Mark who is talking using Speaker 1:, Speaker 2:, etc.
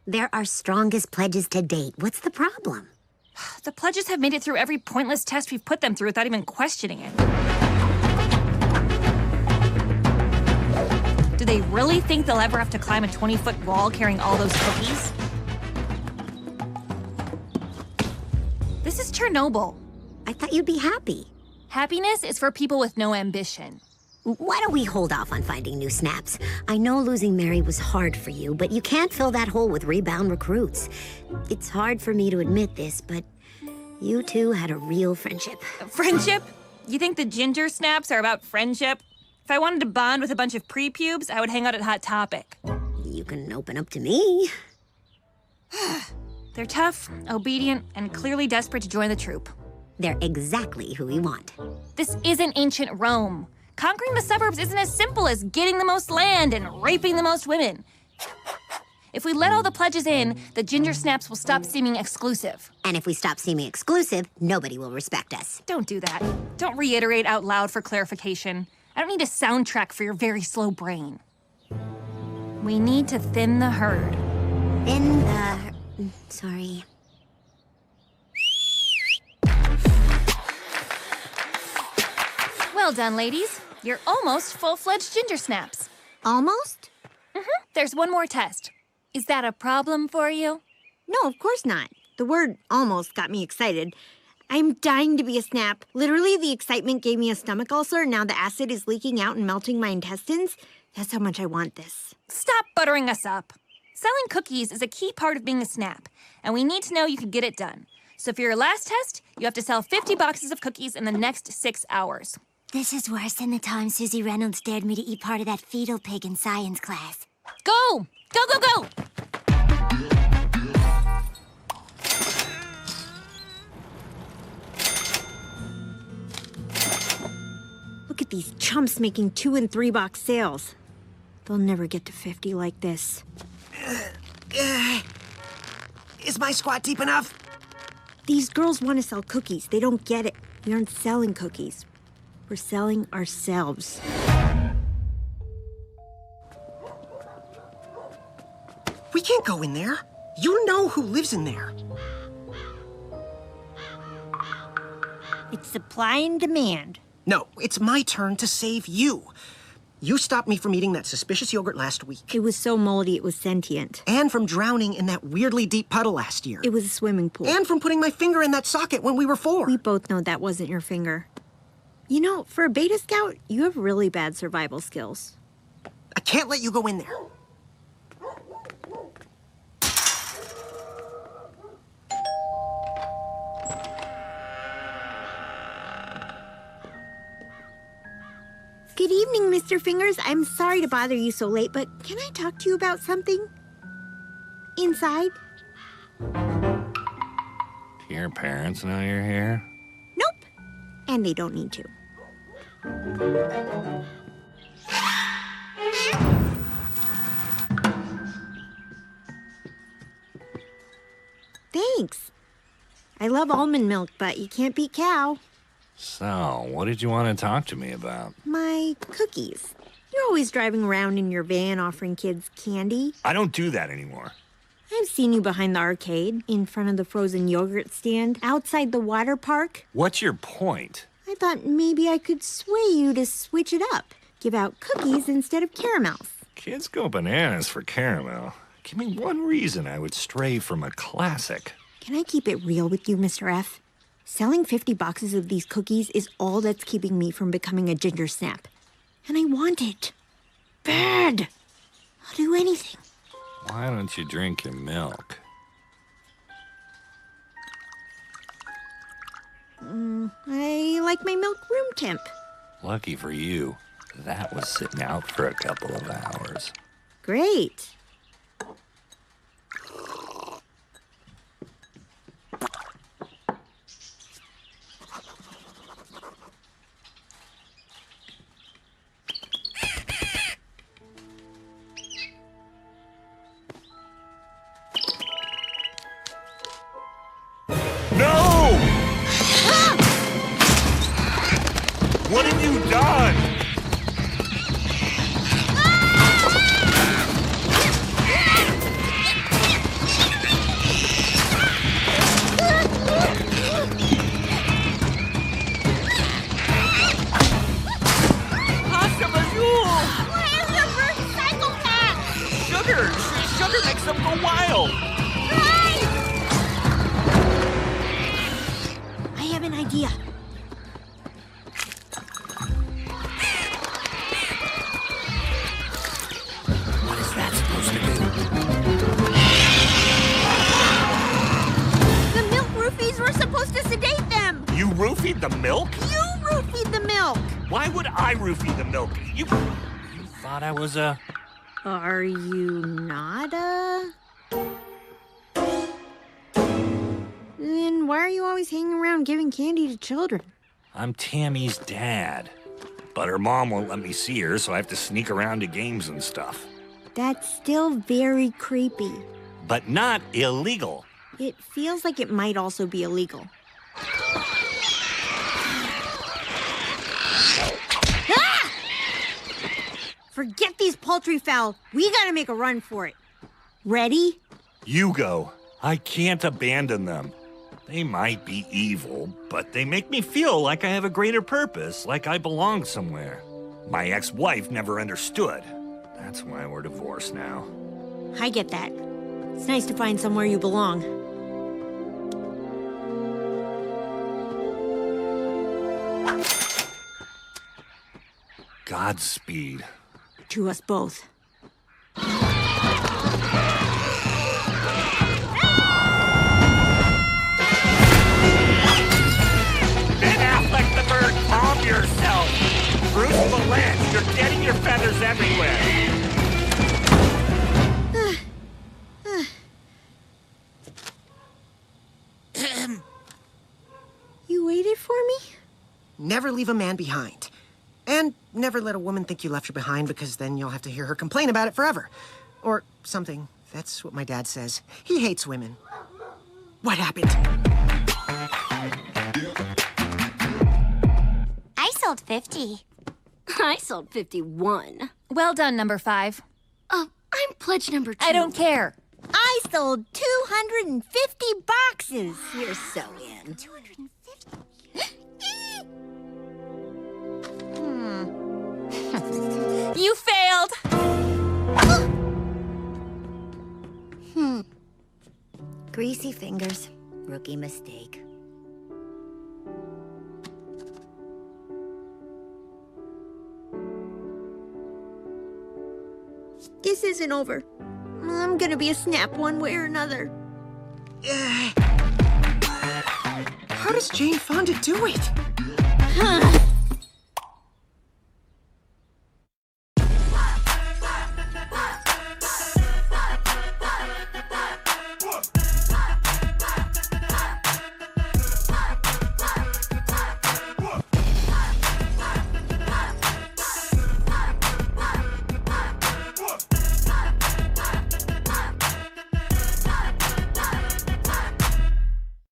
Speaker 1: They're our strongest pledges to date. What's the problem?
Speaker 2: The pledges have made it through every pointless test we've put them through without even questioning it. Do they really think they'll ever have to climb a 20-foot wall carrying all those cookies? This is Chernobyl.
Speaker 1: I thought you'd be happy.
Speaker 2: Happiness is for people with no ambition.
Speaker 1: Why don't we hold off on finding new snaps? I know losing Mary was hard for you, but you can't fill that hole with rebound recruits. It's hard for me to admit this, but you two had a real friendship.
Speaker 2: Friendship? You think the ginger snaps are about friendship? If I wanted to bond with a bunch of pre-pubes, I would hang out at Hot Topic.
Speaker 1: You can open up to me.
Speaker 2: They're tough, obedient, and clearly desperate to join the troop.
Speaker 1: They're exactly who we want.
Speaker 2: This isn't ancient Rome. Conquering the suburbs isn't as simple as getting the most land and raping the most women. If we let all the pledges in, the ginger snaps will stop seeming exclusive.
Speaker 1: And if we stop seeming exclusive, nobody will respect us.
Speaker 2: Don't do that. Don't reiterate out loud for clarification. I don't need a soundtrack for your very slow brain. We need to thin the herd.
Speaker 1: Sorry.
Speaker 2: Well done, ladies. You're almost full-fledged ginger snaps.
Speaker 1: Almost?
Speaker 2: There's one more test. Is that a problem for you?
Speaker 3: No, of course not. The word almost got me excited. I'm dying to be a snap. Literally, the excitement gave me a stomach ulcer, and now the acid is leaking out and melting my intestines. That's how much I want this.
Speaker 2: Stop buttering us up. Selling cookies is a key part of being a snap, and we need to know you can get it done. So for your last test, you have to sell 50 boxes of cookies in the next 6 hours.
Speaker 4: This is worse than the time Susie Reynolds dared me to eat part of that fetal pig in science class.
Speaker 2: Go! Go, go, go!
Speaker 3: Look at these chumps making 2 and 3 box sales. They'll never get to 50 like this.
Speaker 5: Is my squat deep enough?
Speaker 3: These girls want to sell cookies. They don't get it. We aren't selling cookies. We're selling ourselves.
Speaker 5: We can't go in there. You know who lives in there.
Speaker 3: It's supply and demand.
Speaker 5: No, it's my turn to save you. You stopped me from eating that suspicious yogurt last week.
Speaker 3: It was so moldy it was sentient.
Speaker 5: And from drowning in that weirdly deep puddle last year.
Speaker 3: It was a swimming pool.
Speaker 5: And from putting my finger in that socket when we were 4.
Speaker 3: We both know that wasn't your finger. You know, for a Beta Scout, you have really bad survival skills.
Speaker 5: I can't let you go in there.
Speaker 3: Good evening, Mr. Fingers. I'm sorry to bother you so late, but can I talk to you about something? Inside?
Speaker 6: Do your parents know you're here?
Speaker 3: Nope. And they don't need to. Thanks. I love almond milk, but you can't beat cow.
Speaker 6: So, what did you want to talk to me about?
Speaker 3: My cookies. You're always driving around in your van offering kids candy.
Speaker 6: I don't do that anymore.
Speaker 3: I've seen you behind the arcade, in front of the frozen yogurt stand, outside the water park.
Speaker 6: What's your point?
Speaker 3: I thought maybe I could sway you to switch it up. Give out cookies instead of caramels.
Speaker 6: Kids go bananas for caramel. Give me one reason I would stray from a classic.
Speaker 3: Can I keep it real with you, Mr. F? Selling 50 boxes of these cookies is all that's keeping me from becoming a ginger snap. And I want it. Bad. I'll do anything.
Speaker 6: Why don't you drink your milk?
Speaker 3: I like my milk room temp.
Speaker 6: Lucky for you, that was sitting out for a couple of hours.
Speaker 3: Great.
Speaker 6: No! What have you done?
Speaker 7: them go wild.
Speaker 3: I have an idea.
Speaker 5: What is that supposed to do?
Speaker 3: The milk roofies were supposed to sedate them.
Speaker 7: You roofied the milk?
Speaker 3: You roofied the milk.
Speaker 7: Why would I roofie the milk? You thought I was a...
Speaker 3: Are you not Then why are you always hanging around giving candy to children?
Speaker 7: I'm Tammy's dad. But her mom won't let me see her, so I have to sneak around to games and stuff.
Speaker 3: That's still very creepy.
Speaker 7: But not illegal.
Speaker 3: It feels like it might also be illegal. Ah! Forget these poultry fowl. We gotta make a run for it. Ready?
Speaker 7: You go. I can't abandon them. They might be evil, but they make me feel like I have a greater purpose, like I belong somewhere. My ex-wife never understood. That's why we're divorced now.
Speaker 3: I get that. It's nice to find somewhere you belong.
Speaker 7: Godspeed.
Speaker 3: To us both.
Speaker 7: Ben Affleck the bird, calm yourself. Bruce Valanche, you're getting your feathers everywhere.
Speaker 3: You waited for me?
Speaker 5: Never leave a man behind. And never let a woman think you left her behind, because then you'll have to hear her complain about it forever. Or something. That's what my dad says. He hates women. What happened?
Speaker 4: I sold 50.
Speaker 8: I sold 51.
Speaker 2: Well done, number 5.
Speaker 8: I'm pledge number 2.
Speaker 2: I don't care.
Speaker 3: I sold 250 boxes. You're so in.
Speaker 4: 250.
Speaker 2: You failed.
Speaker 1: Greasy fingers. Rookie mistake.
Speaker 3: This isn't over. I'm gonna be a snap one way or another.
Speaker 5: How does Jane Fonda do it?